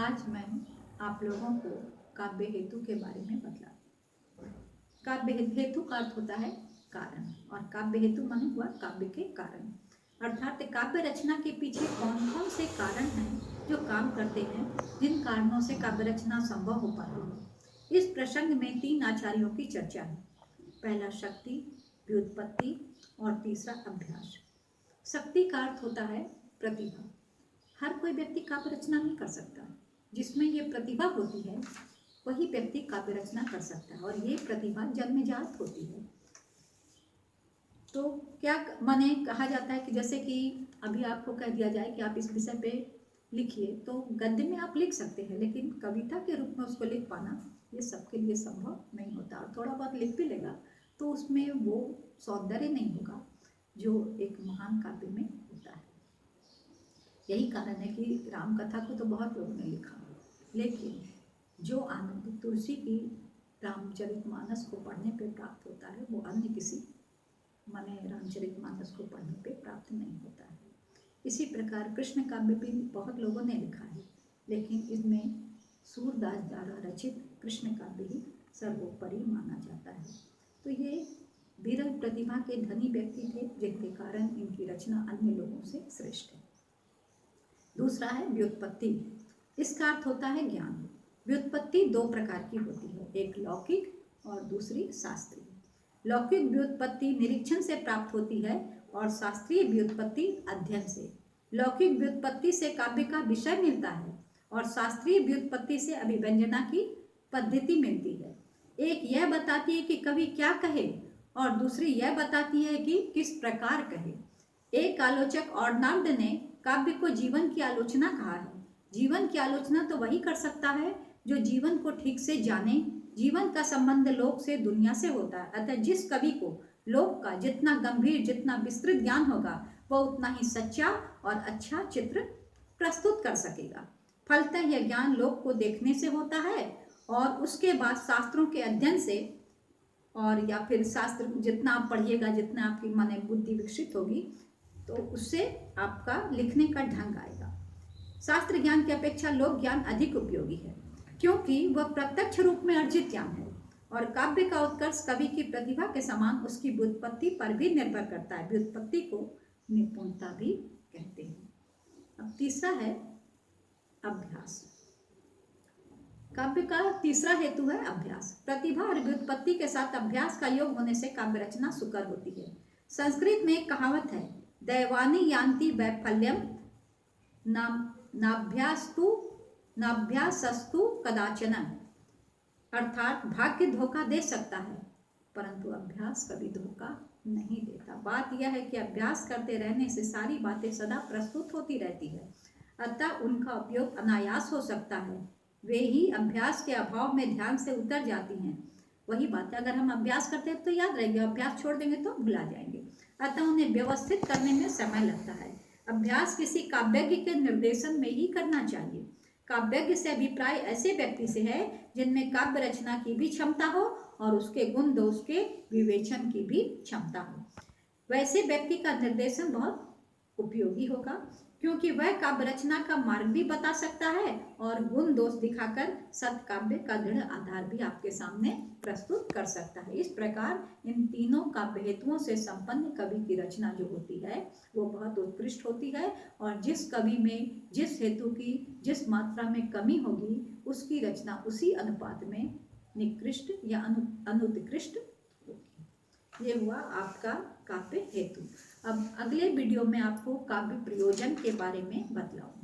आज मैं आप लोगों को काव्य हेतु के बारे में बतला। काव्य हेतु का अर्थ होता है कारण, और काव्य हेतु माने हुआ काव्य के कारण, अर्थात काव्य रचना के पीछे कौन कौन से कारण हैं जो काम करते हैं, जिन कारणों से काव्य रचना संभव हो पाती है। इस प्रसंग में 3 आचार्यों की चर्चा है। पहला शक्ति, व्युत्पत्ति और तीसरा अभ्यास। शक्ति का अर्थ होता है प्रतिभा। हर कोई व्यक्ति काव्य रचना नहीं कर सकता। जिसमें ये प्रतिभा होती है वही व्यक्ति काव्य रचना कर सकता है, और ये प्रतिभा जन्मजात होती है। तो क्या माने कहा जाता है कि जैसे कि अभी आपको कह दिया जाए कि आप इस विषय पे लिखिए, तो गद्य में आप लिख सकते हैं, लेकिन कविता के रूप में उसको लिख पाना ये सबके लिए संभव नहीं होता। और थोड़ा बहुत लिख भी लेगा तो उसमें वो सौंदर्य नहीं होगा जो एक महान काव्य में होता है। यही कारण है कि राम कथा को तो बहुत लोगों ने लिखा, लेकिन जो आनंद तुलसी की रामचरितमानस को पढ़ने पे प्राप्त होता है वो अन्य किसी माने रामचरितमानस को पढ़ने पे प्राप्त नहीं होता है। इसी प्रकार कृष्ण काव्य भी बहुत लोगों ने लिखा है, लेकिन इसमें सूरदास द्वारा रचित कृष्ण काव्य ही सर्वोपरि माना जाता है। तो ये विरल प्रतिभा के धनी व्यक्ति थे, जिनके कारण इनकी रचना अन्य लोगों से श्रेष्ठ है। दूसरा है व्युत्पत्ति। इसका अर्थ होता है ज्ञान। व्युत्पत्ति 2 प्रकार की होती है, एक लौकिक और दूसरी शास्त्रीय। लौकिक व्युत्पत्ति निरीक्षण से प्राप्त होती है और शास्त्रीय व्युत्पत्ति अध्ययन से। लौकिक व्युत्पत्ति से काव्य का विषय मिलता है और शास्त्रीय व्युत्पत्ति से अभिव्यंजना की पद्धति मिलती है। एक यह बताती है कि कवि क्या कहे और दूसरी यह बताती है कि किस प्रकार कहे। एक आलोचक ऑर्नाल्ड ने काव्य को जीवन की आलोचना कहा है। जीवन की आलोचना तो वही कर सकता है जो जीवन को ठीक से जाने। जीवन का संबंध लोक से, दुनिया से होता है। अतः जिस कवि को लोक का जितना गंभीर, जितना विस्तृत ज्ञान होगा, वह उतना ही सच्चा और अच्छा चित्र प्रस्तुत कर सकेगा। फलतः यह ज्ञान लोक को देखने से होता है और उसके बाद शास्त्रों के अध्ययन से, और या फिर शास्त्र जितना आप पढ़िएगा, जितना आपकी माने बुद्धि विकसित होगी, तो उससे आपका लिखने का ढंग आएगा। शास्त्र ज्ञान की अपेक्षा लोक ज्ञान अधिक उपयोगी है, क्योंकि वह प्रत्यक्ष रूप में अर्जित ज्ञान है, और काव्य का उत्कर्ष कवि की प्रतिभा के समान उसकी व्युत्पत्ति पर भी निर्भर करता है। व्युत्पत्ति को निपुणता भी कहते हैं। अब तीसरा है अभ्यास। काव्य का तीसरा हेतु है अभ्यास। प्रतिभा और व्युत्पत्ति के साथ अभ्यास का योग होने से काव्य रचना सुकर होती है। संस्कृत में एक कहावत है, दैवानी यान्ति वैफल्यम नाभ्यासस्तु कदाचन, अर्थात भाग्य धोखा दे सकता है परंतु अभ्यास कभी धोखा नहीं देता। बात यह है कि अभ्यास करते रहने से सारी बातें सदा प्रस्तुत होती रहती है, अतः उनका उपयोग अनायास हो सकता है। वे ही अभ्यास के अभाव में ध्यान से उतर जाती हैं। वही बात है, अगर हम अभ्यास करते हैं तो याद रहेंगे, अभ्यास छोड़ देंगे तो भुला जाएंगे। अतः उन्हें व्यवस्थित करने में समय लगता है। अभ्यास किसी काव्यज्ञ के निर्देशन में ही करना चाहिए। काव्यज्ञ से अभिप्राय ऐसे व्यक्ति से है जिनमें काव्य रचना की भी क्षमता हो और उसके गुण दोष के विवेचन की भी क्षमता हो। वैसे व्यक्ति का निर्देशन बहुत उपयोगी होगा, क्योंकि वह काव्य रचना का मार्ग भी बता सकता है और गुण दोष दिखाकर सत्काव्य का दृढ़ आधार भी आपके सामने प्रस्तुत कर सकता है। इस प्रकार इन तीनों काव्य हेतुओं से संपन्न कवि की रचना जो होती है वो बहुत उत्कृष्ट होती है, और जिस कवि में जिस हेतु की जिस मात्रा में कमी होगी उसकी रचना उसी अनुपात में निकृष्ट या अनुत्कृष्ट होगी। ये हुआ आपका काव्य हेतु। अब अगले वीडियो में आपको काव्य प्रयोजन के बारे में बतलाऊंगा।